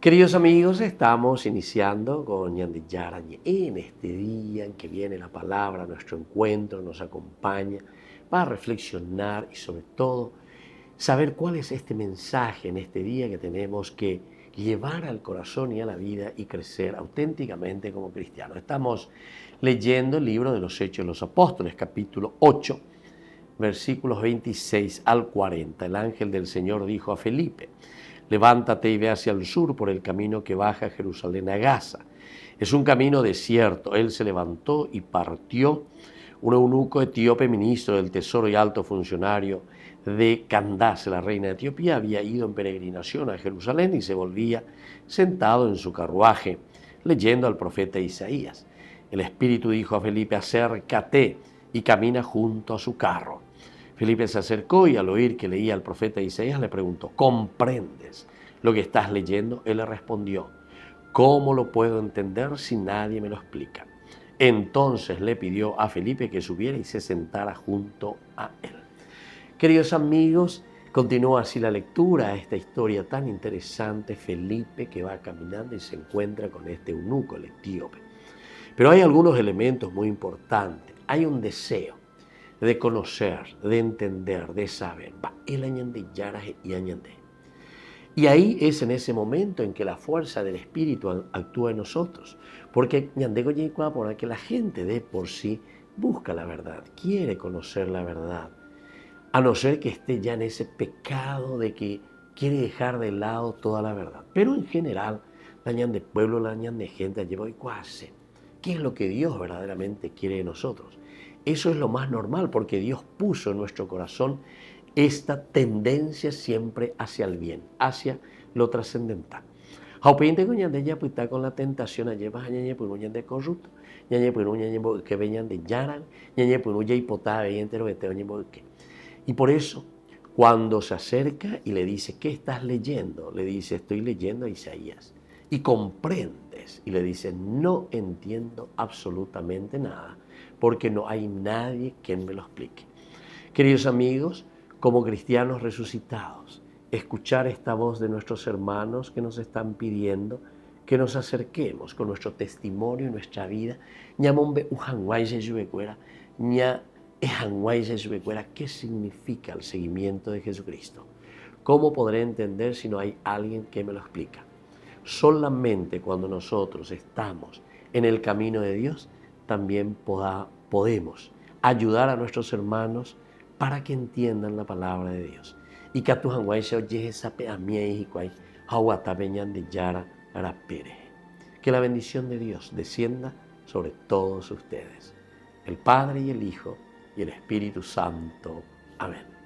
Queridos amigos, estamos iniciando con Ñandillara en este día en que viene la palabra, nuestro encuentro nos acompaña para reflexionar y sobre todo saber cuál es este mensaje en este día que tenemos que llevar al corazón y a la vida y crecer auténticamente como cristianos. Estamos leyendo el libro de los Hechos de los Apóstoles, capítulo 8, versículos 26 al 40. El ángel del Señor dijo a Felipe: levántate y ve hacia el sur por el camino que baja a Jerusalén a Gaza. Es un camino desierto. Él se levantó y partió. Un eunuco etíope, ministro del tesoro y alto funcionario de Candace, la reina de Etiopía, había ido en peregrinación a Jerusalén y se volvía sentado en su carruaje leyendo al profeta Isaías. El Espíritu dijo a Felipe: acércate y camina junto a su carro. Felipe se acercó y al oír que leía al profeta Isaías le preguntó: ¿comprendes lo que estás leyendo? Él le respondió: ¿cómo lo puedo entender si nadie me lo explica? Entonces le pidió a Felipe que subiera y se sentara junto a él. Queridos amigos, continúa así la lectura, esta historia tan interesante. Felipe que va caminando y se encuentra con este eunuco, el etíope. Pero hay algunos elementos muy importantes. Hay un deseo de conocer, de entender, de saber. El añande yaraje y añande. Y ahí es en ese momento en que la fuerza del Espíritu actúa en nosotros. Porque ñandego yicua por que la gente de por sí busca la verdad, quiere conocer la verdad. A no ser que esté ya en ese pecado de que quiere dejar de lado toda la verdad. Pero en general, la ñande pueblo, la ñande gente, lleva y cuase. ¿Qué es lo que Dios verdaderamente quiere de nosotros? Eso es lo más normal, porque Dios puso en nuestro corazón esta tendencia siempre hacia el bien, hacia lo trascendental. Haupinte con ñande ya pues está con la tentación a llevar ñañe pues un ñande corrupto, ñañe pues un ñañe que veñan de yaran, ñañe pues un ya hipotada y entero que te oñe que. Y por eso, cuando se acerca y le dice: ¿qué estás leyendo? Le dice: estoy leyendo a Isaías. Y comprendes. Y le dice: no entiendo absolutamente nada, porque no hay nadie que me lo explique. Queridos amigos, como cristianos resucitados, escuchar esta voz de nuestros hermanos que nos están pidiendo que nos acerquemos con nuestro testimonio y nuestra vida. ¿Qué significa el seguimiento de Jesucristo? ¿Cómo podré entender si no hay alguien que me lo explica? Solamente cuando nosotros estamos en el camino de Dios, también podemos ayudar a nuestros hermanos para que entiendan la palabra de Dios. Y que tu hanguay se oye esa peamia y cuay hawata peñan de yara arapere. Que la bendición de Dios descienda sobre todos ustedes, el Padre y el Hijo y el Espíritu Santo. Amén.